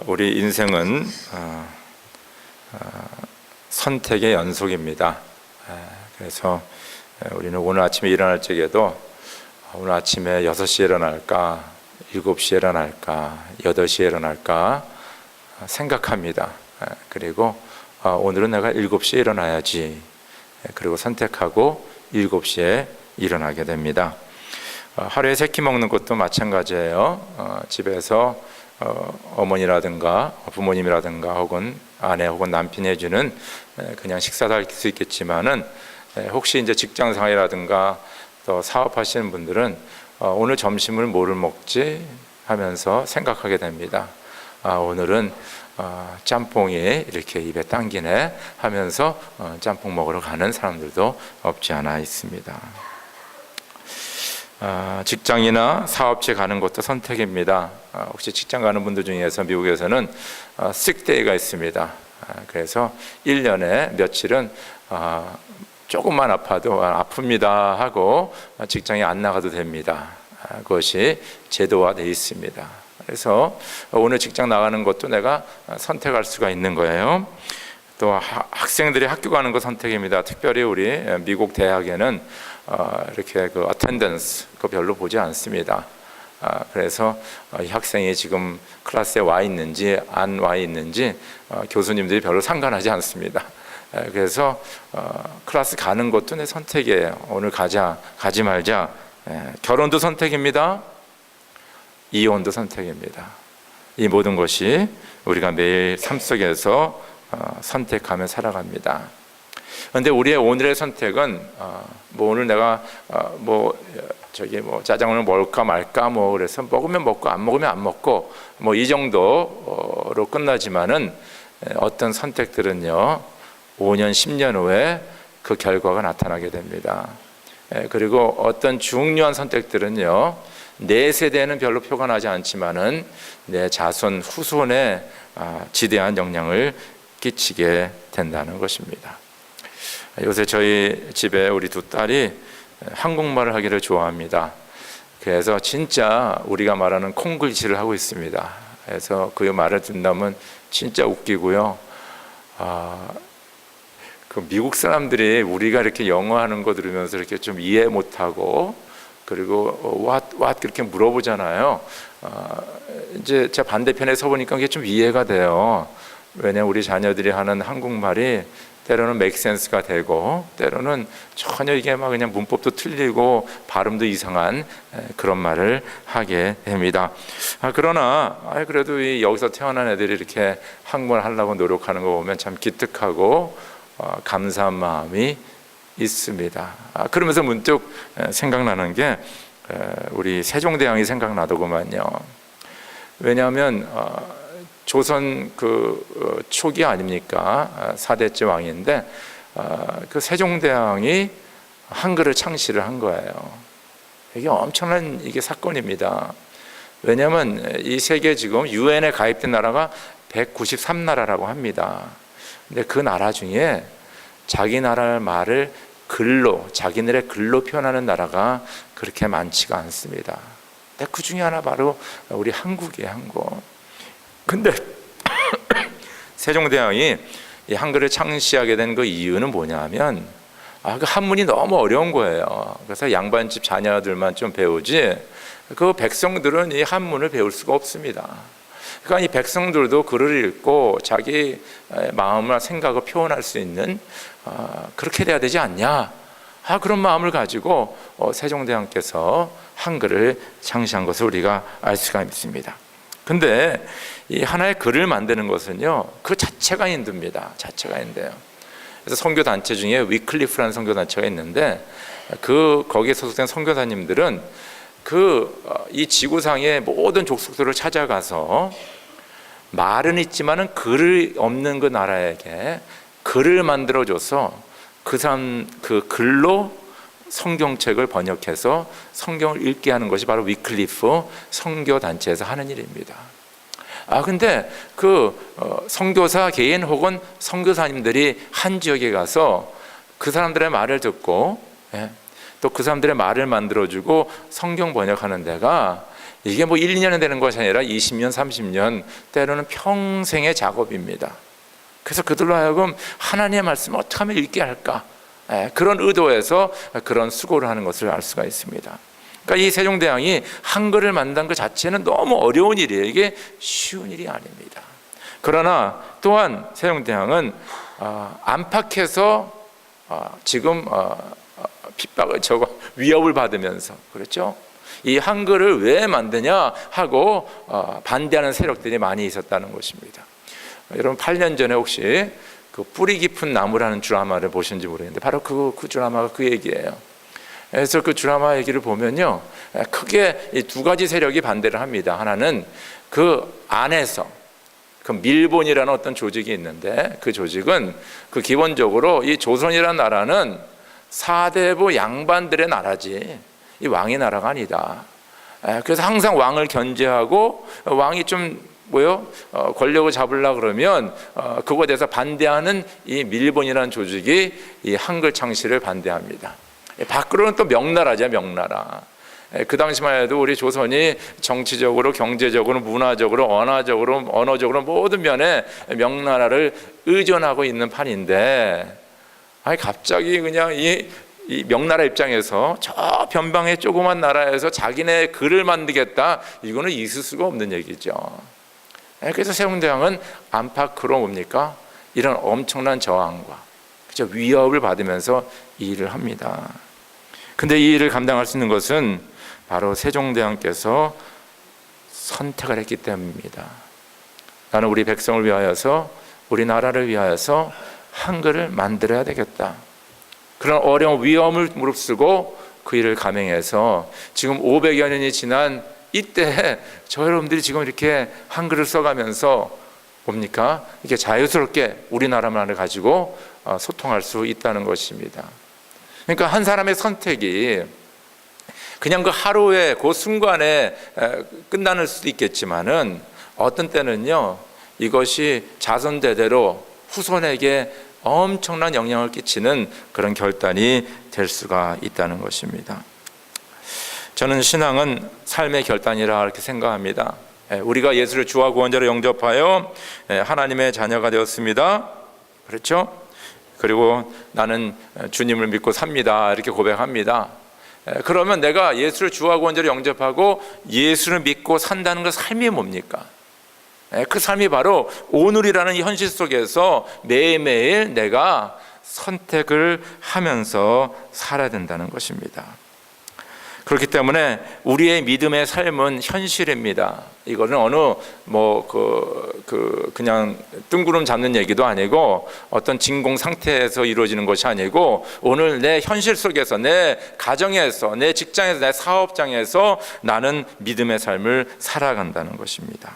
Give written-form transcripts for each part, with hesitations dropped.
우리 인생은 선택의 연속입니다. 그래서 우리는 오늘 아침에 일어날 적에도 오늘 아침에 6시에 일어날까, 7시에 일어날까, 8시에 일어날까 생각합니다. 그리고 오늘은 내가 7시에 일어나야지. 그리고 선택하고 7시에 일어나게 됩니다. 하루에 3끼 먹는 것도 마찬가지예요. 집에서 어머니라든가 부모님이라든가 혹은 아내 혹은 남편이 해주는 그냥 식사도 할 수 있겠지만은 혹시 이제 직장생활이라든가 또 사업하시는 분들은 오늘 점심을 뭐를 먹지 하면서 생각하게 됩니다. 오늘은 짬뽕이 이렇게 입에 당기네 하면서 짬뽕 먹으러 가는 사람들도 없지 않아 있습니다. 직장이나 사업체 가는 것도 선택입니다. 혹시 직장 가는 분들 중에서 미국에서는 식데이가 있습니다. 그래서 1년에 며칠은 조금만 아파도 아픕니다 하고 직장에 안 나가도 됩니다. 그것이 제도화되어 있습니다. 그래서 오늘 직장 나가는 것도 내가 선택할 수가 있는 거예요. 또 학생들이 학교 가는 거 선택입니다. 특별히 우리 미국 대학에는 이렇게 그 attendance 그거 별로 보지 않습니다. 그래서 이 학생이 지금 클래스에 와 있는지 안 와 있는지 교수님들이 별로 상관하지 않습니다. 그래서 클래스 가는 것도 내 선택이에요. 오늘 가자, 가지 말자. 결혼도 선택입니다. 이혼도 선택입니다. 이 모든 것이 우리가 매일 삶 속에서 선택하며 살아갑니다. 그런데 우리의 오늘의 선택은 뭐 오늘 내가 짜장면을 먹을까 말까 그래서 먹으면 먹고 안 먹으면 안 먹고 이 정도로 끝나지만은 어떤 선택들은요 5년 10년 후에 그 결과가 나타나게 됩니다. 그리고 어떤 중요한 선택들은요 내 세대는 별로 표가 나지 않지만은 내 자손 후손에 지대한 영향을 끼치게 된다는 것입니다. 요새 저희 집에 우리 두 딸이 한국말을 하기를 좋아합니다. 그래서 진짜 우리가 말하는 콩글리시를 하고 있습니다. 그래서 그 말을 듣는다면 진짜 웃기고요. 그 미국 사람들이 우리가 이렇게 영어 하는 거 들으면서 이렇게 좀 이해 못하고 그리고 what 그렇게 물어보잖아요. 이제 제 반대편에 서 보니까 그게 좀 이해가 돼요. 왜냐하면 우리 자녀들이 하는 한국말이 때로는 make sense가 되고 때로는 전혀 이게 막 그냥 문법도 틀리고 발음도 이상한 그런 말을 하게 됩니다. 그러나 그래도 여기서 태어난 애들이 이렇게 한국말 하려고 노력하는 거 보면 참 기특하고 감사한 마음이 있습니다. 그러면서 문득 생각나는 게 우리 세종대왕이 생각나더구만요. 왜냐하면 조선 그 초기 아닙니까? 4대째 왕인데 그 세종대왕이 한글을 창시를 한 거예요. 이게 엄청난 사건입니다. 왜냐하면 이 세계 지금 유엔에 가입된 나라가 193나라라고 합니다. 근데 그 나라 중에 자기 나라 말을 자기네의 글로 표현하는 나라가 그렇게 많지가 않습니다. 근데 그 중에 하나 바로 우리 한국이에요, 한국. 근데 세종대왕이 이 한글을 창시하게 된 그 이유는 뭐냐면 그 한문이 너무 어려운 거예요. 그래서 양반집 자녀들만 좀 배우지 그 백성들은 이 한문을 배울 수가 없습니다. 그러니까 이 백성들도 글을 읽고 자기 마음과 생각을 표현할 수 있는 그렇게 돼야 되지 않냐 그런 마음을 가지고 세종대왕께서 한글을 창시한 것을 우리가 알 수가 있습니다. 근데 이 하나의 글을 만드는 것은요 그 자체가 힘듭니다. 자체가 힘들어요. 그래서 선교단체 중에 위클리프라는 선교단체가 있는데 거기에 소속된 선교사님들은 이 지구상의 모든 족속들을 찾아가서 말은 있지만은 글이 없는 그 나라에게 글을 만들어줘서 그 사람 그 글로 성경책을 번역해서 성경을 읽게 하는 것이 바로 위클리프 선교단체에서 하는 일입니다. 근데 선교사 개인 혹은 선교사님들이 한 지역에 가서 그 사람들의 말을 듣고 또 그 사람들의 말을 만들어주고 성경 번역하는 데가 이게 뭐 1, 2년에 되는 것이 아니라 20년, 30년, 때로는 평생의 작업입니다. 그래서 그들로 하여금 하나님의 말씀을 어떻게 하면 읽게 할까? 그런 의도에서 그런 수고를 하는 것을 알 수가 있습니다. 그러니까 이 세종대왕이 한글을 만든 것 자체는 너무 어려운 일이에요. 이게 쉬운 일이 아닙니다. 그러나 또한 세종대왕은 안팎에서 지금 핍박을 위협을 받으면서, 그렇죠? 이 한글을 왜 만드냐 하고 반대하는 세력들이 많이 있었다는 것입니다. 여러분 8년 전에 혹시 그 뿌리 깊은 나무라는 드라마를 보셨는지 모르겠는데 바로 그 드라마가 그 얘기예요. 그래서 그 드라마 얘기를 보면요, 크게 이 두 가지 세력이 반대를 합니다. 하나는 그 안에서 그 밀본이라는 어떤 조직이 있는데, 그 조직은 그 기본적으로 이 조선이라는 나라는 사대부 양반들의 나라지 이 왕의 나라가 아니다. 그래서 항상 왕을 견제하고 왕이 좀 권력을 잡으려고 그러면 그거에 대해서 반대하는 이 밀본이라는 조직이 이 한글 창시를 반대합니다. 밖으로는 또 명나라죠, 명나라. 그 당시만 해도 우리 조선이 정치적으로, 경제적으로, 문화적으로, 언어적으로 모든 면에 명나라를 의존하고 있는 판인데, 갑자기 그냥 이 명나라 입장에서 저 변방의 조그만 나라에서 자기네 글을 만들겠다, 이거는 있을 수가 없는 얘기죠. 그래서 세종대왕은 안팎으로 뭡니까? 이런 엄청난 저항과 위협을 받으면서 이 일을 합니다. 근데 이 일을 감당할 수 있는 것은 바로 세종대왕께서 선택을 했기 때문입니다. 나는 우리 백성을 위하여서, 우리 나라를 위하여서 한글을 만들어야 되겠다. 그런 어려운 위험을 무릅쓰고 그 일을 감행해서 지금 500여 년이 지난 이때 저 여러분들이 지금 이렇게 한글을 써가면서 뭡니까? 이렇게 자유스럽게 우리나라만을 가지고 소통할 수 있다는 것입니다. 그러니까 한 사람의 선택이 그냥 그 하루에 그 순간에 끝나는 수도 있겠지만은 어떤 때는요, 이것이 자손 대대로 후손에게 엄청난 영향을 끼치는 그런 결단이 될 수가 있다는 것입니다. 저는 신앙은 삶의 결단이라 이렇게 생각합니다. 우리가 예수를 주와 구원자로 영접하여 하나님의 자녀가 되었습니다. 그렇죠? 그리고 나는 주님을 믿고 삽니다, 이렇게 고백합니다. 그러면 내가 예수를 주와 구원자로 영접하고 예수를 믿고 산다는 그 삶이 뭡니까? 그 삶이 바로 오늘이라는 이 현실 속에서 매일매일 내가 선택을 하면서 살아야 된다는 것입니다. 그렇기 때문에 우리의 믿음의 삶은 현실입니다. 이거는 어느 그냥 뜬구름 잡는 얘기도 아니고 어떤 진공 상태에서 이루어지는 것이 아니고 오늘 내 현실 속에서, 내 가정에서, 내 직장에서, 내 사업장에서 나는 믿음의 삶을 살아간다는 것입니다.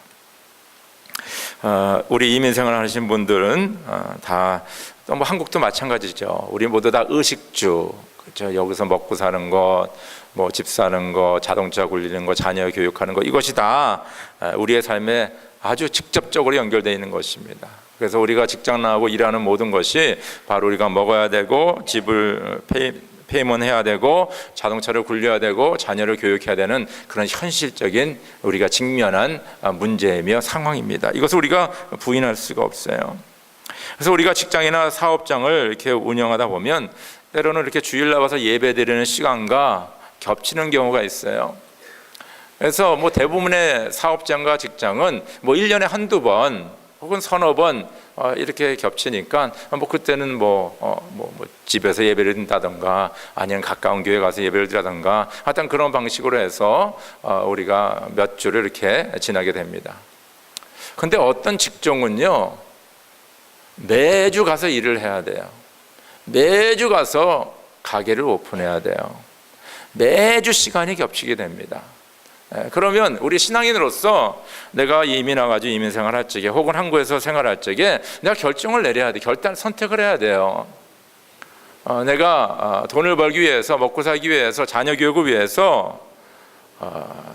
우리 이민생활 하신 분들은 다 또 뭐 한국도 마찬가지죠. 우리 모두 다 의식주, 그렇죠? 여기서 먹고 사는 것, 뭐 집 사는 것, 자동차 굴리는 것, 자녀 교육하는 것, 이것이 다 우리의 삶에 아주 직접적으로 연결되어 있는 것입니다. 그래서 우리가 직장 나가고 일하는 모든 것이 바로 우리가 먹어야 되고, 집을 페이먼해야 되고, 자동차를 굴려야 되고, 자녀를 교육해야 되는 그런 현실적인 우리가 직면한 문제이며 상황입니다. 이것을 우리가 부인할 수가 없어요. 그래서 우리가 직장이나 사업장을 이렇게 운영하다 보면 때로는 이렇게 주일 나와서 예배 드리는 시간과 겹치는 경우가 있어요. 그래서 뭐 대부분의 사업장과 직장은 뭐 1년에 한두 번 혹은 서너 번 이렇게 겹치니까 뭐 그때는 집에서 예배를 드린다든가 아니면 가까운 교회 가서 예배를 드리다든가 하여튼 그런 방식으로 해서 우리가 몇 주를 이렇게 지나게 됩니다. 근데 어떤 직종은요, 매주 가서 일을 해야 돼요. 매주 가서 가게를 오픈해야 돼요. 매주 시간이 겹치게 됩니다. 그러면 우리 신앙인으로서 내가 이민 와가지고 이민 생활할 적에 혹은 한국에서 생활할 적에 내가 결정을 내려야 돼. 선택을 해야 돼요. 내가 돈을 벌기 위해서, 먹고 살기 위해서, 자녀 교육을 위해서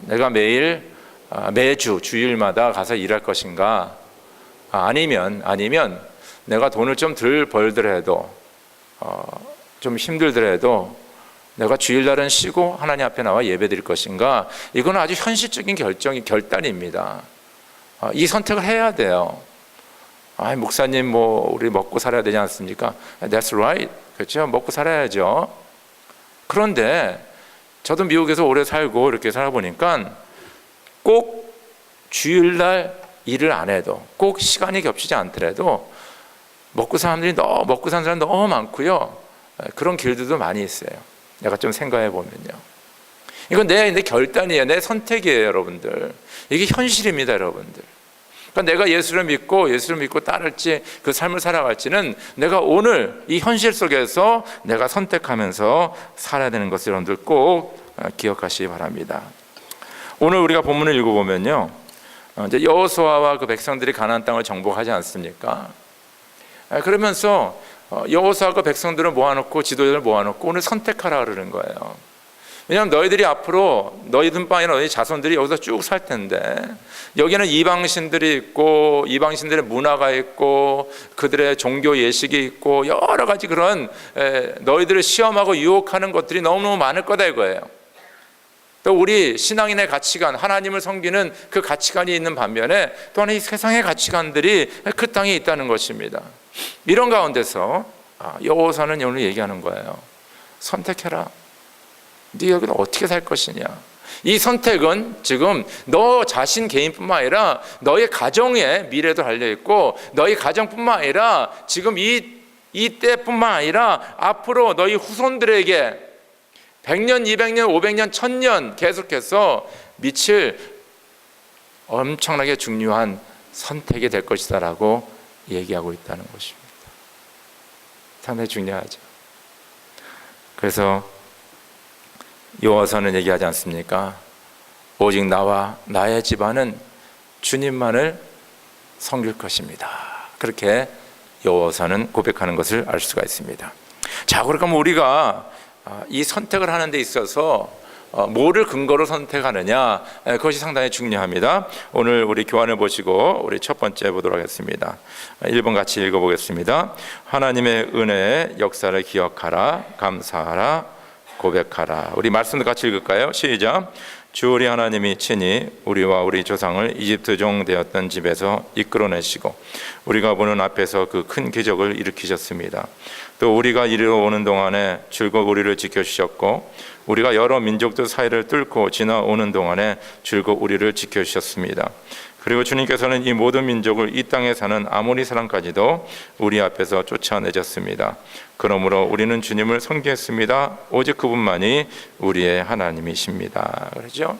내가 매주 주일마다 가서 일할 것인가, 아니면 내가 돈을 좀 덜 벌더라도 좀 힘들더라도 내가 주일날은 쉬고 하나님 앞에 나와 예배드릴 것인가? 이건 아주 현실적인 결단입니다. 이 선택을 해야 돼요. 목사님 우리 먹고 살아야 되지 않습니까? That's right. 그렇죠? 먹고 살아야죠. 그런데 저도 미국에서 오래 살고 이렇게 살아보니까 꼭 주일날 일을 안 해도, 꼭 시간이 겹치지 않더라도 먹고 사는 사람 너무 많고요. 그런 길들도 많이 있어요. 내가 좀 생각해 보면요. 이건 내 결단이에요. 내 선택이에요, 여러분들. 이게 현실입니다, 여러분들. 그러니까 내가 예수를 믿고 따를지 그 삶을 살아갈지는 내가 오늘 이 현실 속에서 내가 선택하면서 살아야 되는 것을 여러분들 꼭 기억하시기 바랍니다. 오늘 우리가 본문을 읽어보면요, 이제 여호수아와 그 백성들이 가나안 땅을 정복하지 않습니까? 그러면서 여호수아가 백성들을 모아놓고 지도자를 모아놓고 오늘 선택하라 그러는 거예요. 왜냐하면 너희들이 앞으로 너희 든빵이나 너희 자손들이 여기서 쭉 살 텐데, 여기는 이방신들이 있고 이방신들의 문화가 있고 그들의 종교 예식이 있고 여러 가지 그런 너희들을 시험하고 유혹하는 것들이 너무너무 많을 거다 이거예요. 또 우리 신앙인의 가치관, 하나님을 섬기는 그 가치관이 있는 반면에 또한 이 세상의 가치관들이 그 땅에 있다는 것입니다. 이런 가운데서 여호수아는 오늘 얘기하는 거예요. 선택해라. 네 여기는 어떻게 살 것이냐. 이 선택은 지금 너 자신 개인뿐만 아니라 너의 가정의 미래도 달려있고, 너희 가정뿐만 아니라 지금 이 때뿐만 아니라 앞으로 너희 후손들에게 100년, 200년, 500년, 1000년 계속해서 미칠 엄청나게 중요한 선택이 될 것이다 라고 얘기하고 있다는 것입니다. 상당히 중요하죠. 그래서 여호와서는 얘기하지 않습니까? 오직 나와 나의 집안은 주님만을 섬길 것입니다. 그렇게 여호와서는 고백하는 것을 알 수가 있습니다. 자, 그러면 우리가 이 선택을 하는 데 있어서 뭐를 근거로 선택하느냐, 그것이 상당히 중요합니다. 오늘 우리 교환을 보시고 우리 첫 번째 보도록 하겠습니다. 1번 같이 읽어보겠습니다. 하나님의 은혜의 역사를 기억하라, 감사하라, 고백하라. 우리 말씀도 같이 읽을까요? 시작. 주 우리 하나님이 친히 우리와 우리 조상을 이집트 종 되었던 집에서 이끌어내시고 우리가 보는 앞에서 그 큰 기적을 일으키셨습니다. 또 우리가 이리로 오는 동안에 줄곧 우리를 지켜주셨고 우리가 여러 민족들 사이를 뚫고 지나오는 동안에 줄곧 우리를 지켜주셨습니다. 그리고 주님께서는 이 모든 민족을 이 땅에 사는 아모리 사람까지도 우리 앞에서 쫓아내셨습니다. 그러므로 우리는 주님을 섬기겠습니다. 오직 그분만이 우리의 하나님이십니다. 그렇죠?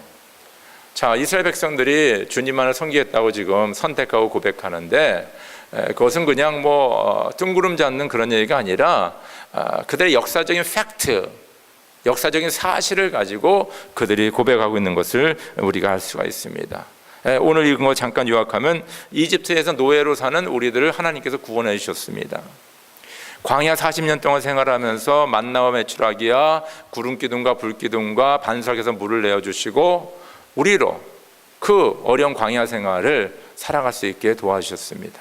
자, 이스라엘 백성들이 주님만을 섬기겠다고 지금 선택하고 고백하는데, 그것은 그냥 뜬구름 잡는 그런 얘기가 아니라 그들의 역사적인 팩트, 역사적인 사실을 가지고 그들이 고백하고 있는 것을 우리가 알 수가 있습니다. 오늘 읽은 거 잠깐 요약하면 이집트에서 노예로 사는 우리들을 하나님께서 구원해 주셨습니다. 광야 40년 동안 생활하면서 만나와 메추라기와 구름기둥과 불기둥과 반석에서 물을 내어주시고 우리로 그 어려운 광야 생활을 살아갈 수 있게 도와주셨습니다.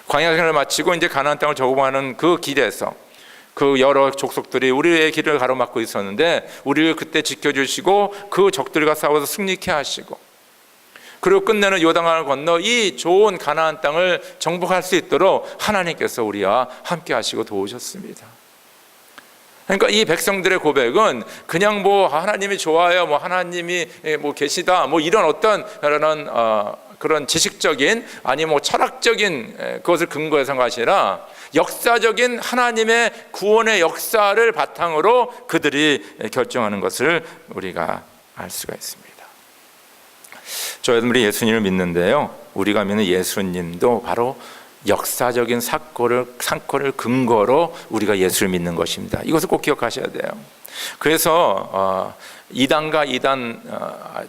광야 생활을 마치고 이제 가나안 땅을 정복하는 그 길에서 그 여러 족속들이 우리의 길을 가로막고 있었는데 우리를 그때 지켜주시고 그 적들과 싸워서 승리케 하시고, 그리고 끝내는 요단강을 건너 이 좋은 가나안 땅을 정복할 수 있도록 하나님께서 우리와 함께 하시고 도우셨습니다. 그러니까 이 백성들의 고백은 그냥 하나님이 좋아요, 하나님이 계시다, 이런 어떤 그런 지식적인 아니 철학적인 그것을 근거해서가 아니라 역사적인 하나님의 구원의 역사를 바탕으로 그들이 결정하는 것을 우리가 알 수가 있습니다. 저희들이 예수님을 믿는데요, 우리가 믿는 예수님도 바로 역사적인 사건을 근거로 우리가 예수를 믿는 것입니다. 이것을 꼭 기억하셔야 돼요. 그래서 이단과 이단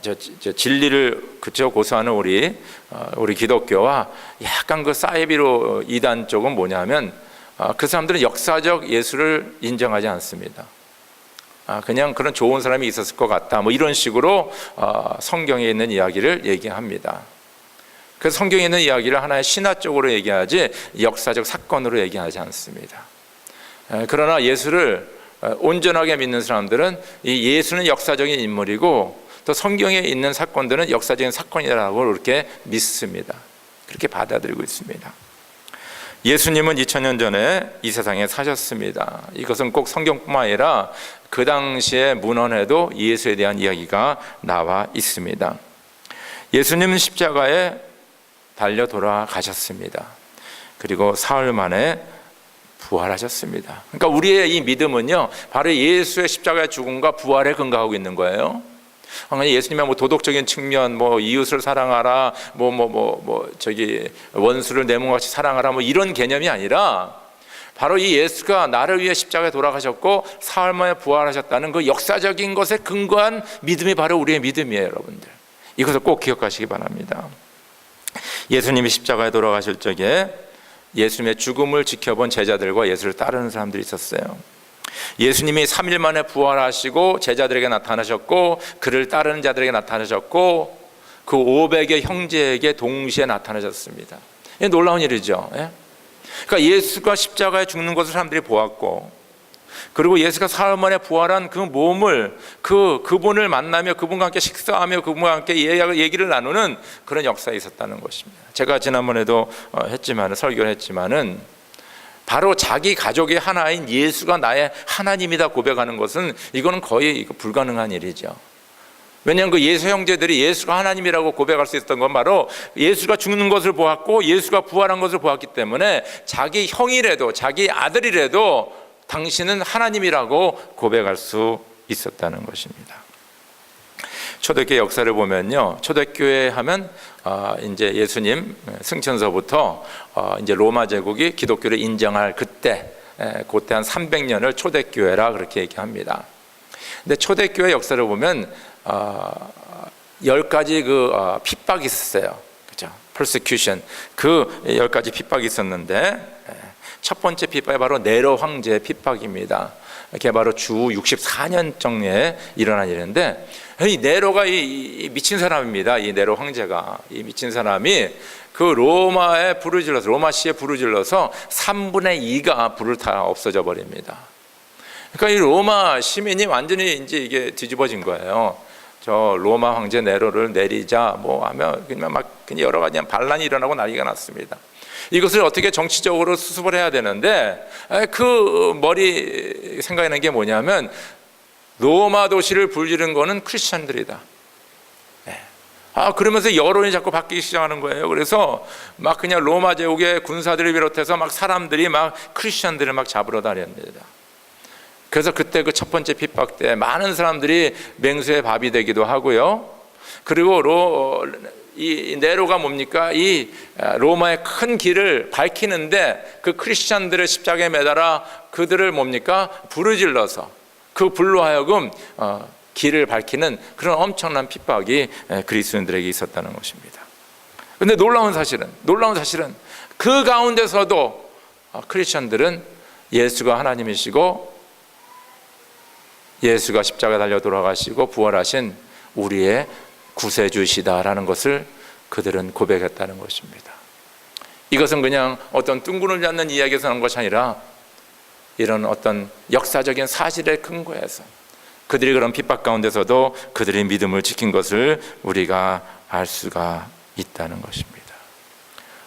진리를 고수하는 우리 기독교와 약간 그 사이비로 이단 쪽은 뭐냐면 그 사람들은 역사적 예수를 인정하지 않습니다. 그냥 그런 좋은 사람이 있었을 것 같다, 이런 식으로 성경에 있는 이야기를 얘기합니다. 그래서 성경에 있는 이야기를 하나의 신화적으로 얘기하지 역사적 사건으로 얘기하지 않습니다. 그러나 예수를 온전하게 믿는 사람들은 이 예수는 역사적인 인물이고 또 성경에 있는 사건들은 역사적인 사건이라고 그렇게 믿습니다. 그렇게 받아들이고 있습니다. 예수님은 2000년 전에 이 세상에 사셨습니다. 이것은 꼭 성경뿐만 아니라 그 당시의 문헌에도 예수에 대한 이야기가 나와 있습니다. 예수님은 십자가에 달려 돌아가셨습니다. 그리고 사흘 만에 부활하셨습니다. 그러니까 우리의 이 믿음은요, 바로 예수의 십자가의 죽음과 부활에 근거하고 있는 거예요. 예수님의 뭐 도덕적인 측면, 뭐 이웃을 사랑하라, 원수를 내 몸같이 사랑하라, 뭐 이런 개념이 아니라 바로 이 예수가 나를 위해 십자가에 돌아가셨고 사흘 만에 부활하셨다는 그 역사적인 것에 근거한 믿음이 바로 우리의 믿음이에요, 여러분들. 이것을 꼭 기억하시기 바랍니다. 예수님이 십자가에 돌아가실 적에 예수님의 죽음을 지켜본 제자들과 예수를 따르는 사람들이 있었어요. 예수님이 3일 만에 부활하시고 제자들에게 나타나셨고 그를 따르는 자들에게 나타나셨고 그 500의 형제에게 동시에 나타나셨습니다. 이게 놀라운 일이죠. 그러니까 예수가 십자가에 죽는 것을 사람들이 보았고, 그리고 예수가 사흘 만에 부활한 그 몸을 그분을 만나며 그분과 함께 식사하며 그분과 함께 얘기를 나누는 그런 역사가 있었다는 것입니다. 제가 지난번에도 설교를 했지만은 바로 자기 가족의 하나인 예수가 나의 하나님이다 고백하는 것은 이거는 거의 불가능한 일이죠. 왜냐하면 그 예수 형제들이 예수가 하나님이라고 고백할 수 있었던 건 바로 예수가 죽는 것을 보았고 예수가 부활한 것을 보았기 때문에 자기 형이라도 자기 아들이라도 당신은 하나님이라고 고백할 수 있었다는 것입니다. 초대교회 역사를 보면요, 초대교회 하면 이제 예수님 승천서부터 이제 로마 제국이 기독교를 인정할 그때 한 300년을 초대교회라 그렇게 얘기합니다. 근데 초대교회 역사를 보면 10가지 핍박이 있었어요. 그죠? persecution. 그 10가지 핍박이 있었는데 첫 번째 핍박이 바로 네로 황제의 핍박입니다. 이게 바로 주 64년경에 일어난 일인데, 이 네로가 이 미친 사람입니다. 이 네로 황제가 이 미친 사람이 그 로마에 불을 질러서 로마시에 불을 질러서 3분의 2가 불을 다 없어져 버립니다. 그러니까 이 로마 시민이 완전히 이제 이게 뒤집어진 거예요. 저 로마 황제 네로를 내리자 하면 그냥 여러 가지 반란이 일어나고 난리가 났습니다. 이것을 어떻게 정치적으로 수습을 해야 되는데 그 머리 생각나는 게 뭐냐면 로마 도시를 불지른 거는 크리스천들이다. 그러면서 여론이 자꾸 바뀌기 시작하는 거예요. 그래서 그냥 로마 제국의 군사들을 비롯해서 사람들이 크리스천들을 잡으러 다녔습니다. 그래서 그때 그 첫 번째 핍박 때 많은 사람들이 맹수의 밥이 되기도 하고요. 그리고 이 네로가 뭡니까? 이 로마의 큰 길을 밝히는데 그 크리스찬들을 십자가에 매달아 그들을 뭡니까? 불을 질러서 그 불로 하여금 길을 밝히는 그런 엄청난 핍박이 그리스도인들에게 있었다는 것입니다. 그런데 놀라운 사실은 그 가운데서도 크리스찬들은 예수가 하나님이시고 예수가 십자가에 달려 돌아가시고 부활하신 우리의 구세주시다라는 것을 그들은 고백했다는 것입니다. 이것은 그냥 어떤 뜬구름 잡는 이야기에서 나온 것이 아니라 이런 어떤 역사적인 사실에 근거해서 그들이 그런 핍박 가운데서도 그들의 믿음을 지킨 것을 우리가 알 수가 있다는 것입니다.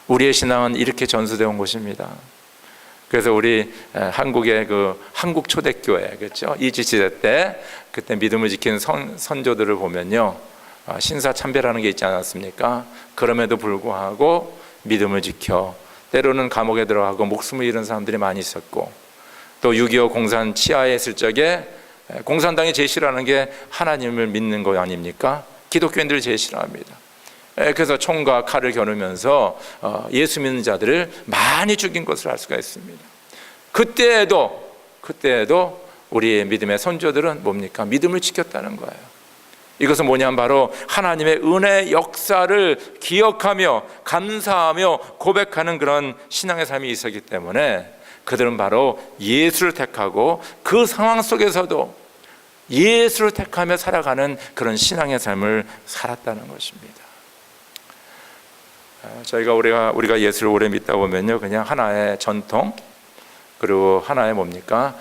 우리의 신앙은 이렇게 전수되어 온 것입니다. 그래서 우리 한국의 한국 초대교회, 그렇죠? 이지시대 때 그때 믿음을 지킨 선조들을 보면요, 신사참배라는 게 있지 않았습니까? 그럼에도 불구하고 믿음을 지켜 때로는 감옥에 들어가고 목숨을 잃은 사람들이 많이 있었고, 또 6.25 공산 치하에 있을 적에 공산당이 제일 싫어하는 게 하나님을 믿는 거 아닙니까? 기독교인들을 제일 싫어합니다. 그래서 총과 칼을 겨누면서 예수 믿는 자들을 많이 죽인 것을 알 수가 있습니다. 그때에도 우리의 믿음의 선조들은 뭡니까? 믿음을 지켰다는 거예요. 이것은 뭐냐면 바로 하나님의 은혜 역사를 기억하며 감사하며 고백하는 그런 신앙의 삶이 있었기 때문에 그들은 바로 예수를 택하고 그 상황 속에서도 예수를 택하며 살아가는 그런 신앙의 삶을 살았다는 것입니다. 우리가 예수를 오래 믿다 보면요, 그냥 하나의 전통, 그리고 하나의 뭡니까?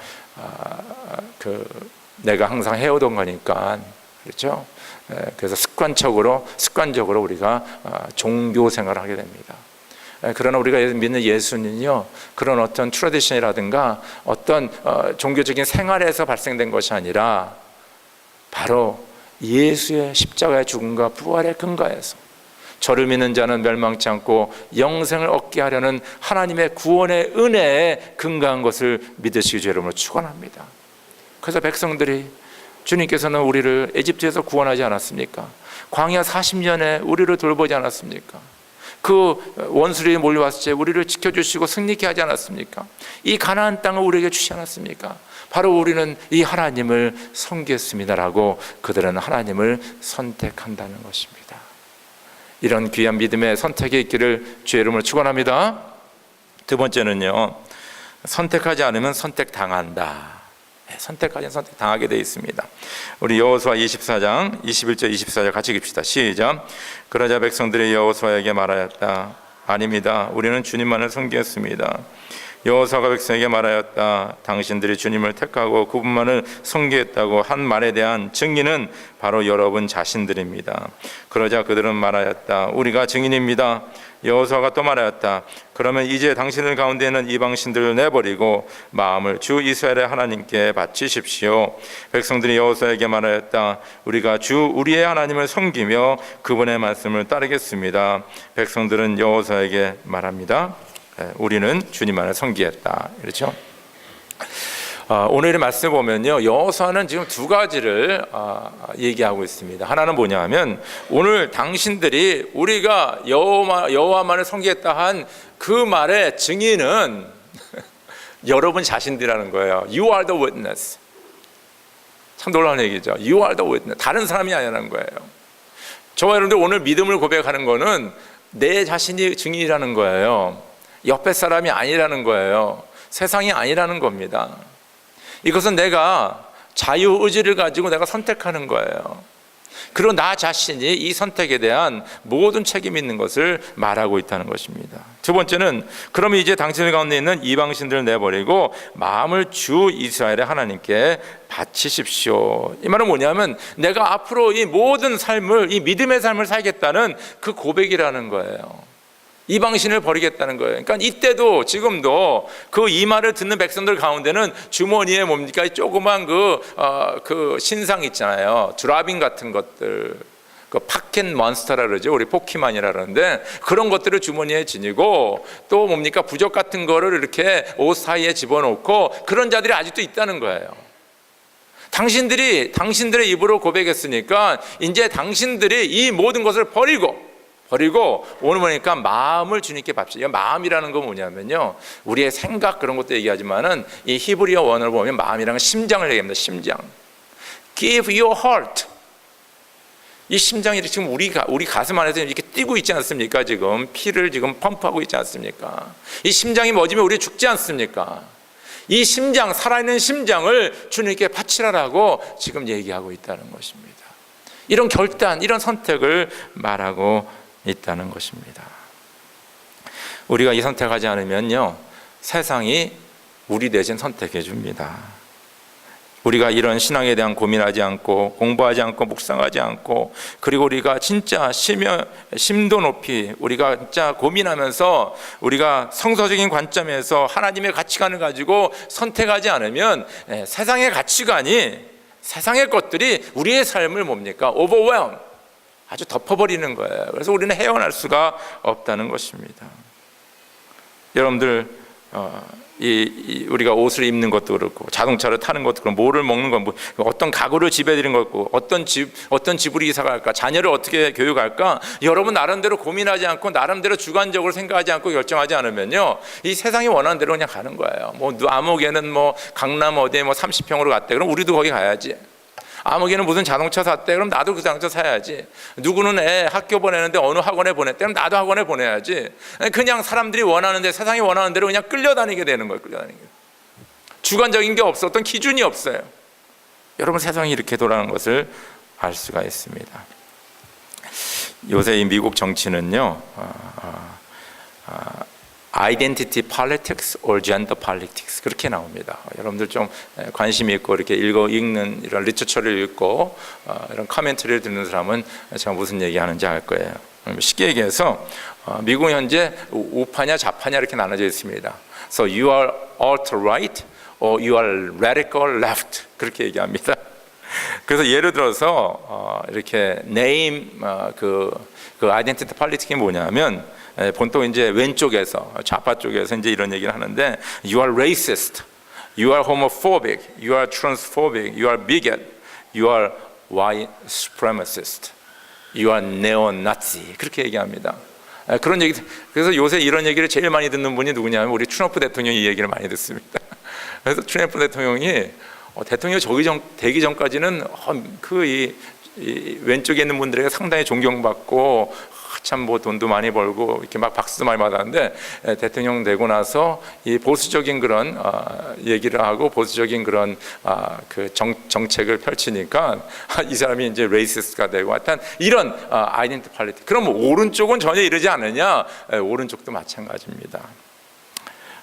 내가 항상 해오던 거니까, 그렇죠? 그래서 습관적으로 우리가 종교 생활을 하게 됩니다. 그러나 우리가 믿는 예수는요, 그런 어떤 트래디션이라든가 어떤 종교적인 생활에서 발생된 것이 아니라 바로 예수의 십자가의 죽음과 부활의 근거에서 저를 믿는 자는 멸망치 않고 영생을 얻게 하려는 하나님의 구원의 은혜에 근거한 것을 믿으시기 주 여러분을 축원합니다. 그래서 백성들이, 주님께서는 우리를 에집트에서 구원하지 않았습니까? 광야 40년에 우리를 돌보지 않았습니까? 그 원수들이 몰려왔을 때 우리를 지켜주시고 승리케 하지 않았습니까? 이 가나안 땅을 우리에게 주지 않았습니까? 바로 우리는 이 하나님을 섬겼습니다라고 그들은 하나님을 선택한다는 것입니다. 이런 귀한 믿음의 선택이 있기를 주의 이름으로 축원합니다. 두 번째는요, 선택하지 않으면 선택당한다. 선택하지 선택당하게 되어 있습니다. 우리 여호수아 24장 21절 24절 같이 읽읍시다. 시작. 그러자 백성들이 여호수아에게 말하였다. 아닙니다. 우리는 주님만을 섬기었습니다. 여호수아가 백성에게 말하였다. 당신들이 주님을 택하고 그분만을 섬기겠다고 한 말에 대한 증인은 바로 여러분 자신들입니다. 그러자 그들은 말하였다. 우리가 증인입니다. 여호수아가 또 말하였다. 그러면 이제 당신들 가운데 있는 이방신들을 내버리고 마음을 주 이스라엘의 하나님께 바치십시오. 백성들이 여호수아에게 말하였다. 우리가 주 우리의 하나님을 섬기며 그분의 말씀을 따르겠습니다. 백성들은 여호수아에게 말합니다. 우리는 주님만을 섬기겠다. 그렇죠? 오늘의 말씀을 보면요, 여호수아는 지금 두 가지를 얘기하고 있습니다. 하나는 뭐냐 하면, 오늘 당신들이 우리가 여호와만을 섬기겠다 한 그 말의 증인은 여러분 자신들이라는 거예요. You are the witness. 참 놀라운 얘기죠. You are the witness. 다른 사람이 아니라는 거예요. 저와 여러분들 오늘 믿음을 고백하는 거는 내 자신이 증인이라는 거예요. 옆에 사람이 아니라는 거예요. 세상이 아니라는 겁니다. 이것은 내가 자유의지를 가지고 내가 선택하는 거예요. 그리고 나 자신이 이 선택에 대한 모든 책임이 있는 것을 말하고 있다는 것입니다. 두 번째는, 그러면 이제 당신들 가운데 있는 이방신들을 내버리고 마음을 주 이스라엘의 하나님께 바치십시오. 이 말은 뭐냐면, 내가 앞으로 이 모든 삶을, 이 믿음의 삶을 살겠다는 그 고백이라는 거예요. 이방신을 버리겠다는 거예요. 그러니까 이때도 지금도 그 이 말을 듣는 백성들 가운데는 주머니에 뭡니까? 조그만 그 신상 있잖아요. 드라빈 같은 것들. 그 파켓 몬스터라 그러죠. 우리 포키만이라 그러는데, 그런 것들을 주머니에 지니고, 또 뭡니까? 부적 같은 거를 이렇게 옷 사이에 집어넣고, 그런 자들이 아직도 있다는 거예요. 당신들의 입으로 고백했으니까 이제 당신들이 이 모든 것을 버리고 오늘 보니까 마음을 주님께 바칩시다. 마음이라는 건 뭐냐면요, 우리의 생각 그런 것도 얘기하지만은 이 히브리어 원어를 보면 마음이라는 건 심장을 얘기합니다. 심장. Give your heart. 이 심장이 지금 우리 가슴 안에서 이렇게 뛰고 있지 않습니까? 지금 피를 지금 펌프하고 있지 않습니까? 이 심장이 멎으면 우리 죽지 않습니까? 이 심장, 살아있는 심장을 주님께 바치라라고 지금 얘기하고 있다는 것입니다. 이런 결단, 이런 선택을 말하고 있다는 것입니다. 우리가 이 선택하지 않으면요, 세상이 우리 대신 선택해 줍니다. 우리가 이런 신앙에 대한 고민하지 않고 공부하지 않고 묵상하지 않고, 그리고 우리가 진짜 심도 높이 우리가 진짜 고민하면서 우리가 성서적인 관점에서 하나님의 가치관을 가지고 선택하지 않으면 세상의 가치관이, 세상의 것들이 우리의 삶을 뭡니까? overwhelm, 아주 덮어버리는 거예요. 그래서 우리는 헤어날 수가 없다는 것입니다. 여러분들 우리가 옷을 입는 것도 그렇고 자동차를 타는 것도 그렇고 뭐를 먹는 건 어떤 가구를 집에 들인 것고 어떤 집으로 이사 갈까, 자녀를 어떻게 교육할까, 여러분 나름대로 고민하지 않고 나름대로 주관적으로 생각하지 않고 결정하지 않으면요, 이 세상이 원하는 대로 그냥 가는 거예요. 아무개는 강남 어디에 30평으로 갔대. 그럼 우리도 거기 가야지. 아무개는 무슨 자동차 샀대. 그럼 나도 그 자동차 사야지. 누구는 애 학교 보내는데 어느 학원에 보냈대. 그럼 나도 학원에 보내야지. 그냥 사람들이 원하는데, 세상이 원하는 대로 그냥 끌려다니게 되는 거예요. 끌려다니게. 주관적인 게 없어. 어떤 기준이 없어요. 여러분, 세상이 이렇게 돌아가는 것을 알 수가 있습니다. 요새 이 미국 정치는요, identity politics or gender politics 그렇게 나옵니다. 여러분들 좀 관심이 있고 이렇게 읽는 이런 리터처를 읽고 이런 커멘터리를 듣는 사람은 제가 무슨 얘기하는지 알 거예요. 쉽게 얘기해서 미국은 현재 우파냐 좌파냐 이렇게 나눠져 있습니다. So you are alt-right or you are radical left 그렇게 얘기합니다. 그래서 예를 들어서 이렇게 name 그 identity politic이 뭐냐면 보통 이제 왼쪽에서 좌파 쪽에서 이제 이런 얘기를 하는데 you are racist, you are homophobic, you are transphobic, you are bigot, you are white supremacist, you are neo-Nazi 그렇게 얘기합니다. 그런 얘기. 그래서 요새 이런 얘기를 제일 많이 듣는 분이 누구냐면 우리 트럼프 대통령이 이 얘기를 많이 듣습니다. 그래서 트럼프 대통령이 대통령이 되기 전까지는 이 왼쪽에 있는 분들에게 상당히 존경받고 참 뭐 돈도 많이 벌고 이렇게 막 박수도 많이 받았는데 대통령 되고 나서 이 보수적인 그런 얘기를 하고 보수적인 그런 그 정책을 펼치니까 이 사람이 이제 레이시스트가 되고 하여튼 이런 아이덴티티 폴리틱. 그럼 오른쪽은 전혀 이러지 않느냐? 오른쪽도 마찬가지입니다.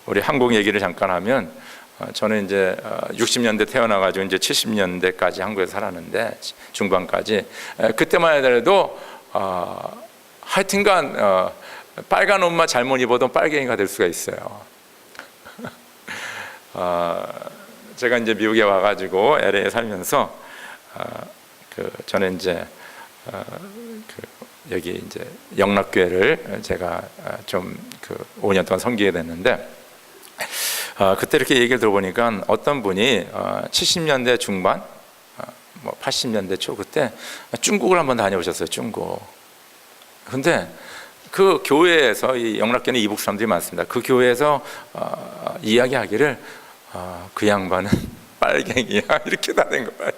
우리 한국 얘기를 잠깐 하면 저는 이제 60년대 태어나가지고 이제 70년대까지 한국에 살았는데 중반까지 그때만 해도 하여튼간 빨간 옷만 잘못 입어도 빨갱이가 될 수가 있어요. 제가 이제 미국에 와가지고 LA에 살면서 저는 이제 여기 이제 영락교회를 제가 좀 5년 동안 섬기게 됐는데 그때 이렇게 얘기를 들어보니까 어떤 분이 70년대 중반, 80년대 초 그때 중국을 한번 다녀오셨어요. 중국. 근데 그 교회에서 이 영락교회는 이북 사람들이 많습니다. 그 교회에서 이야기하기를 그 양반은 빨갱이야 이렇게 다 된 거예요.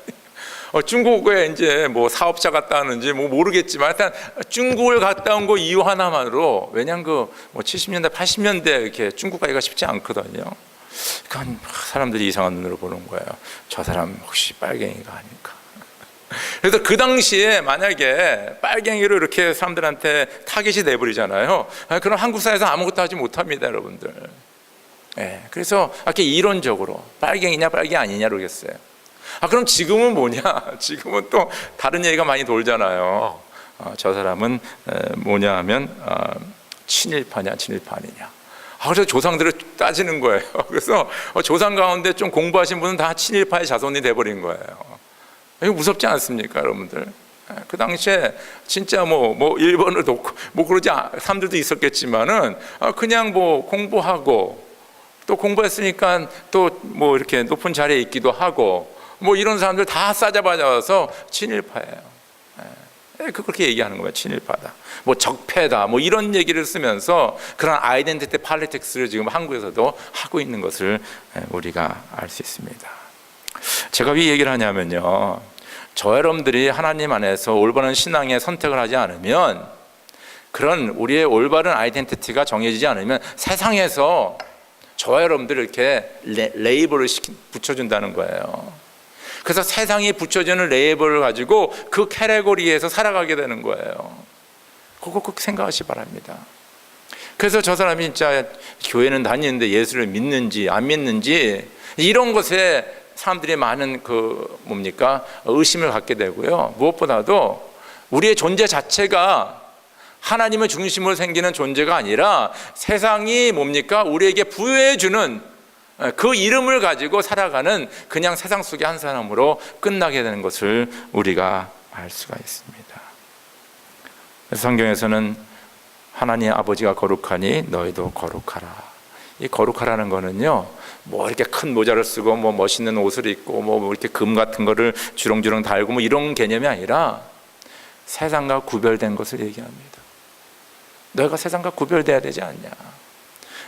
중국에 이제 뭐 사업자 갔다 왔는지 뭐 모르겠지만 일단 중국을 갔다 온 거 이유 하나만으로 왜냐면 뭐 70년대 80년대 이렇게 중국 가기가 쉽지 않거든요. 그러니까 사람들이 이상한 눈으로 보는 거예요. 저 사람 혹시 빨갱이가 아닐까? 그래서 그 당시에 만약에 빨갱이로 이렇게 사람들한테 타깃이 내버리잖아요. 그럼 한국 사회에서 아무것도 하지 못합니다, 여러분들. 그래서 이렇게 이론적으로 빨갱이냐 빨갱이 아니냐 그러겠어요. 그럼 지금은 뭐냐? 지금은 또 다른 얘기가 많이 돌잖아요. 저 사람은 뭐냐 하면 친일파냐 친일파 아니냐. 그래서 조상들을 따지는 거예요. 그래서 조상 가운데 좀 공부하신 분은 다 친일파의 자손이 돼버린 거예요. 이거 무섭지 않습니까, 여러분들? 그 당시에 진짜 뭐 일본을 놓고 뭐 그러지 사람들도 있었겠지만은 그냥 뭐 공부하고 또 공부했으니까 또 뭐 이렇게 높은 자리에 있기도 하고 뭐 이런 사람들 다 싸잡아져서 친일파예요. 그렇게 얘기하는 거예요. 친일파다. 뭐 적폐다. 뭐 이런 얘기를 쓰면서 그런 아이덴티티 폴리틱스를 지금 한국에서도 하고 있는 것을 우리가 알 수 있습니다. 제가 왜 얘기를 하냐면요. 저 여러분들이 하나님 안에서 올바른 신앙의 선택을 하지 않으면 그런 우리의 올바른 아이덴티티가 정해지지 않으면 세상에서 저 여러분들을 이렇게 레이블을 붙여준다는 거예요. 그래서 세상이 붙여주는 레이블을 가지고 그 캐테고리에서 살아가게 되는 거예요. 그거 꼭 생각하시 바랍니다. 그래서 저 사람이 진짜 교회는 다니는데 예수를 믿는지 안 믿는지 이런 것에 사람들이 많은 의심을 갖게 되고요. 무엇보다도 우리의 존재 자체가 하나님의 중심으로 생기는 존재가 아니라 세상이 우리에게 부여해주는 그 이름을 가지고 살아가는 그냥 세상 속의 한 사람으로 끝나게 되는 것을 우리가 알 수가 있습니다. 그래서 성경에서는 하나님 아버지가 거룩하니 너희도 거룩하라. 이 거룩하라는 거는요, 뭐 이렇게 큰 모자를 쓰고 뭐 멋있는 옷을 입고 뭐 이렇게 금 같은 거를 주렁주렁 달고 뭐 이런 개념이 아니라 세상과 구별된 것을 얘기합니다. 너희가 세상과 구별돼야 되지 않냐.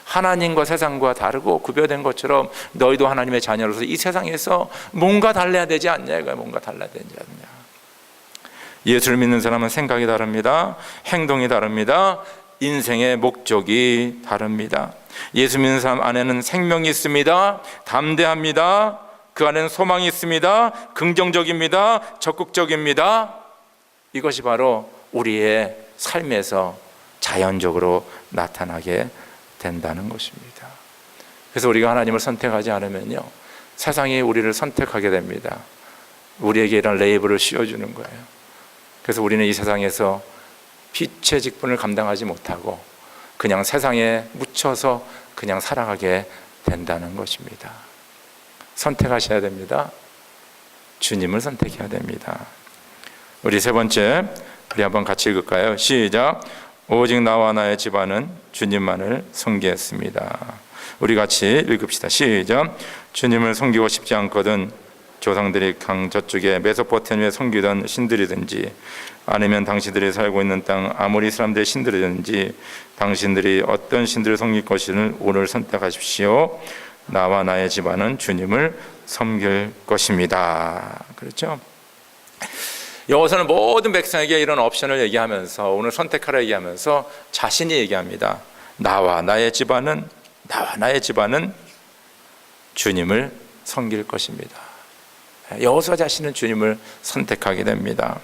하나님과 세상과 다르고 구별된 것처럼 너희도 하나님의 자녀로서 이 세상에서 뭔가 달라야 되지 않냐. 뭔가 달라야 되지 않냐. 예수를 믿는 사람은 생각이 다릅니다. 행동이 다릅니다. 인생의 목적이 다릅니다. 예수 믿는 사람 안에는 생명이 있습니다. 담대합니다. 그 안에는 소망이 있습니다. 긍정적입니다. 적극적입니다. 이것이 바로 우리의 삶에서 자연적으로 나타나게 된다는 것입니다. 그래서 우리가 하나님을 선택하지 않으면요, 세상이 우리를 선택하게 됩니다. 우리에게 이런 레이블을 씌워주는 거예요. 그래서 우리는 이 세상에서 빛의 직분을 감당하지 못하고 그냥 세상에 묻혀서 그냥 살아가게 된다는 것입니다. 선택하셔야 됩니다. 주님을 선택해야 됩니다. 우리 세 번째, 우리 한번 같이 읽을까요? 시작. 오직 나와 나의 집안은 주님만을 섬기겠습니다. 우리 같이 읽읍시다. 시작. 주님을 섬기고 싶지 않거든 조상들이 강 저쪽에 메소포타미아에 섬기던 신들이든지 아니면 당신들이 살고 있는 땅 아모리 사람들의 신들이든지 당신들이 어떤 신들을 섬길 것을 오늘 선택하십시오. 나와 나의 집안은 주님을 섬길 것입니다. 그렇죠? 여호수아는 모든 백성에게 이런 옵션을 얘기하면서 오늘 선택하라 얘기하면서 자신이 얘기합니다. 나와 나의 집안은 주님을 섬길 것입니다. 여호수아 자신은 주님을 선택하게 됩니다.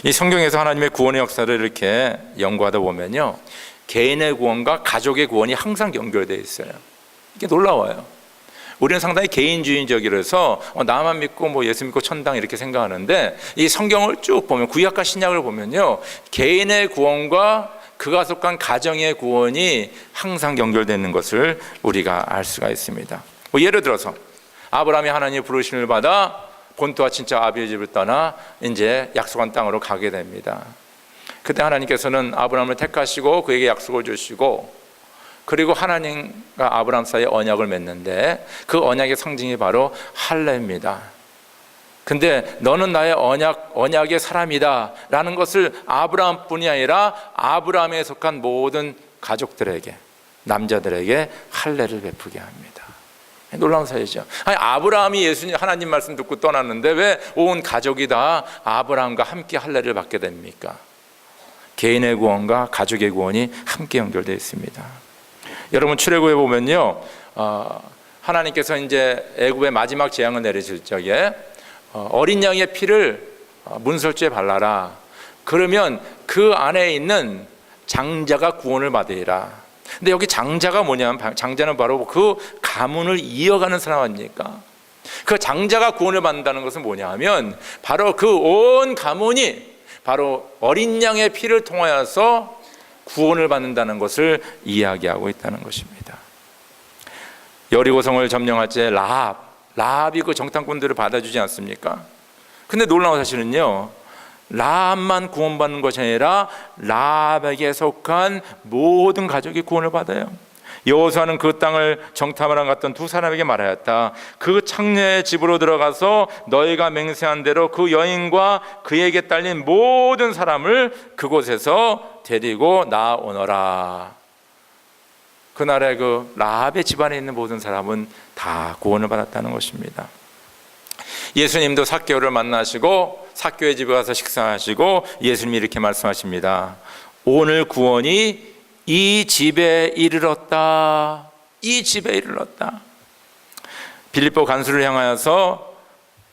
이 성경에서 하나님의 구원의 역사를 이렇게 연구하다 보면요, 개인의 구원과 가족의 구원이 항상 연결되어 있어요. 이게 놀라워요. 우리는 상당히 개인주의적이라서 나만 믿고 예수 믿고 천당 이렇게 생각하는데, 이 성경을 쭉 보면, 구약과 신약을 보면요, 개인의 구원과 그가 속한 가정의 구원이 항상 연결되는 것을 우리가 알 수가 있습니다. 예를 들어서 아브라함이 하나님의 부르심을 받아 본토와 친척 아비의 집을 떠나 이제 약속한 땅으로 가게 됩니다. 그때 하나님께서는 아브라함을 택하시고 그에게 약속을 주시고, 그리고 하나님과 아브라함 사이에 언약을 맺는데 그 언약의 상징이 바로 할례입니다. 근데 너는 나의 언약의 사람이다 라는 것을 아브라함뿐이 아니라 아브라함에 속한 모든 가족들에게, 남자들에게 할례를 베푸게 합니다. 놀라운 사실이죠. 아니, 아브라함이 예수님 하나님 말씀 듣고 떠났는데 왜 온 가족이 다 아브라함과 함께 할례를 받게 됩니까? 개인의 구원과 가족의 구원이 함께 연결되어 있습니다. 여러분, 출애굽에 보면요, 하나님께서 이제 애굽의 마지막 재앙을 내리실 적에 어린 양의 피를 문설주에 발라라. 그러면 그 안에 있는 장자가 구원을 받으리라. 근데 여기 장자가 뭐냐면, 장자는 바로 그 가문을 이어가는 사람 아닙니까? 그 장자가 구원을 받는다는 것은 뭐냐 하면 바로 그 온 가문이 바로 어린 양의 피를 통하여서 구원을 받는다는 것을 이야기하고 있다는 것입니다. 여리고성을 점령할 때 라합이 그 정탐꾼들을 받아주지 않습니까? 근데 놀라운 사실은요, 라합만 구원받는 것이 아니라 라합에게 속한 모든 가족이 구원을 받아요. 여호수아는 그 땅을 정탐하러 갔던 두 사람에게 말하였다. 그 창녀의 집으로 들어가서 너희가 맹세한 대로 그 여인과 그에게 딸린 모든 사람을 그곳에서 데리고 나오너라. 그날의 그 라합의 집안에 있는 모든 사람은 다 구원을 받았다는 것입니다. 예수님도 삭개오를 만나시고 삭개오의 집에 가서 식사하시고 예수님이 이렇게 말씀하십니다. 오늘 구원이 이 집에 이르렀다. 이 집에 이르렀다. 빌립보 간수를 향하여서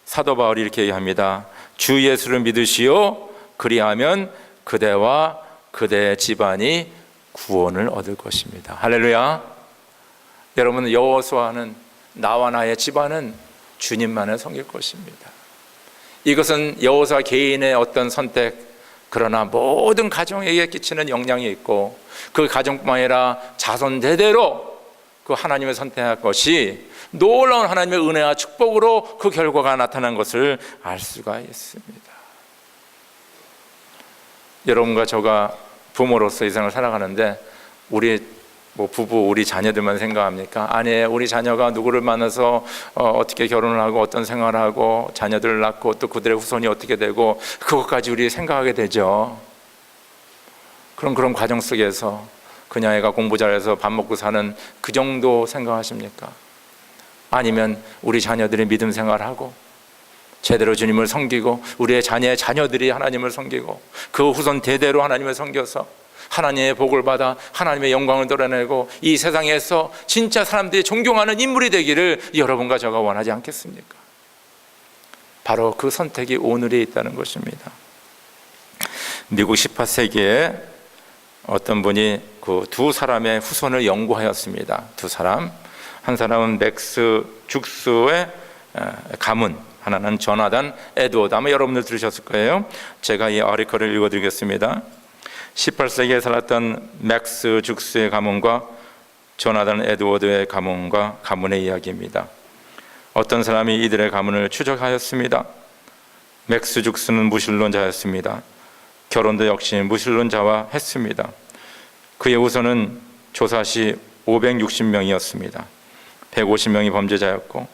사도 바울이 이렇게 얘기합니다. 주 예수를 믿으시오. 그리하면 그대와 그대의 집안이 구원을 얻을 것입니다. 할렐루야. 여러분, 여호수아는 나와 나의 집안은 주님만을 섬길 것입니다. 이것은 여호수아 개인의 어떤 선택, 그러나 모든 가정에게 끼치는 영향이 있고 그 가정뿐만 아니라 자손 대대로 그 하나님을 선택할 것이 놀라운 하나님의 은혜와 축복으로 그 결과가 나타난 것을 알 수가 있습니다. 여러분과 저가 부모로서 이 세상을 살아가는데 우리 부부, 우리 자녀들만 생각합니까? 아니에요. 우리 자녀가 누구를 만나서 어떻게 결혼을 하고 어떤 생활을 하고 자녀들을 낳고 또 그들의 후손이 어떻게 되고 그것까지 우리 생각하게 되죠. 그런 과정 속에서 그냥 애가 공부 잘해서 밥 먹고 사는 그 정도 생각하십니까? 아니면 우리 자녀들이 믿음 생활하고 제대로 주님을 섬기고 우리의 자녀들이 하나님을 섬기고 그 후손 대대로 하나님을 섬겨서 하나님의 복을 받아 하나님의 영광을 드러내고 이 세상에서 진짜 사람들이 존경하는 인물이 되기를 여러분과 저가 원하지 않겠습니까? 바로 그 선택이 오늘에 있다는 것입니다. 미국 18세기에 어떤 분이 그 두 사람의 후손을 연구하였습니다. 두 사람, 한 사람은 맥스 죽스의 가문, 하나는 조나단 에드워드. 아마 여러분들 들으셨을 거예요. 제가 이 아리커를 읽어드리겠습니다. 18세기에 살았던 맥스 죽스의 가문과 조나단 에드워드의 가문의 이야기입니다. 어떤 사람이 이들의 가문을 추적하였습니다. 맥스 죽스는 무신론자였습니다. 결혼도 역시 무신론자와 했습니다. 그의 후손은 조사 시 560명이었습니다. 150명이 범죄자였고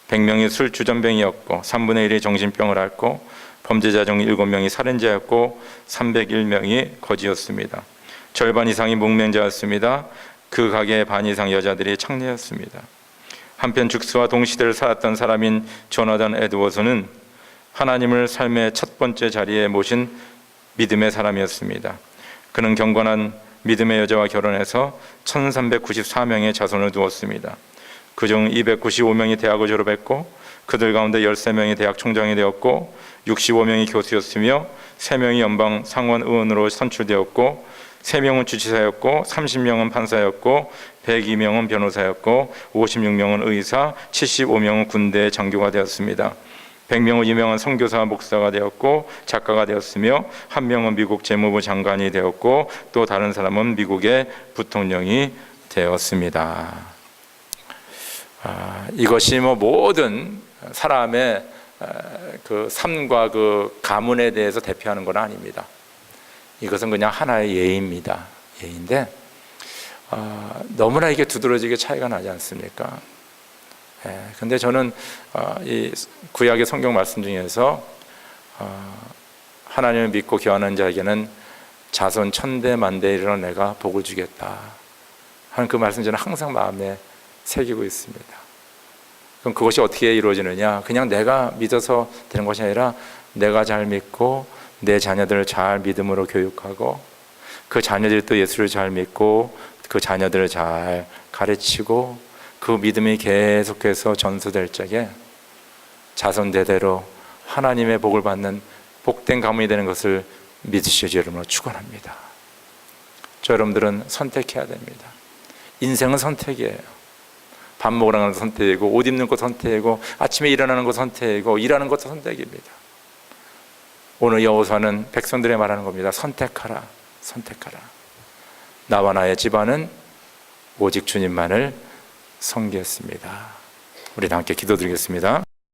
100명이 술주전병이었고 3분의 1이 정신병을 앓고 범죄자 중 7명이 살인자였고 301명이 거지였습니다. 절반 이상이 목맹자였습니다. 그 가게의 반 이상 여자들이 창녀였습니다. 한편 죽스와 동시대를 살았던 사람인 조나단 에드워드는 하나님을 삶의 첫 번째 자리에 모신 믿음의 사람이었습니다. 그는 경건한 믿음의 여자와 결혼해서 1394명의 자손을 두었습니다. 그중 295명이 대학을 졸업했고 그들 가운데 13명이 대학 총장이 되었고 65명이 교수였으며 3명이 연방 상원 의원으로 선출되었고 3명은 주치사였고 30명은 판사였고 102명은 변호사였고 56명은 의사, 75명은 군대 장교가 되었습니다. 100명은 유명한 선교사 목사가 되었고 작가가 되었으며 1명은 미국 재무부 장관이 되었고 또 다른 사람은 미국의 부통령이 되었습니다. 이것이 모든 사람의 그 삶과 그 가문에 대해서 대표하는 건 아닙니다. 이것은 그냥 하나의 예입니다. 예인데 너무나 이게 두드러지게 차이가 나지 않습니까? 근데 저는 이 구약의 성경 말씀 중에서 하나님을 믿고 교하는 자에게는 자손 천대 만대에 이르러 내가 복을 주겠다 하는 그 말씀 저는 항상 마음에 새기고 있습니다. 그럼 그것이 어떻게 이루어지느냐? 그냥 내가 믿어서 되는 것이 아니라 내가 잘 믿고 내 자녀들을 잘 믿음으로 교육하고 그 자녀들이 또 예수를 잘 믿고 그 자녀들을 잘 가르치고 그 믿음이 계속해서 전수될 적에 자손 대대로 하나님의 복을 받는 복된 가문이 되는 것을 믿으시기 여러분으로 축원합니다. 저 여러분들은 선택해야 됩니다. 인생은 선택이에요. 밥 먹으러 가는 것도 선택이고 옷 입는 것도 선택이고 아침에 일어나는 것도 선택이고 일하는 것도 선택입니다. 오늘 여호수아는 백성들에 말하는 겁니다. 선택하라, 선택하라. 나와 나의 집안은 오직 주님만을 섬기겠습니다. 우리 함께 기도드리겠습니다.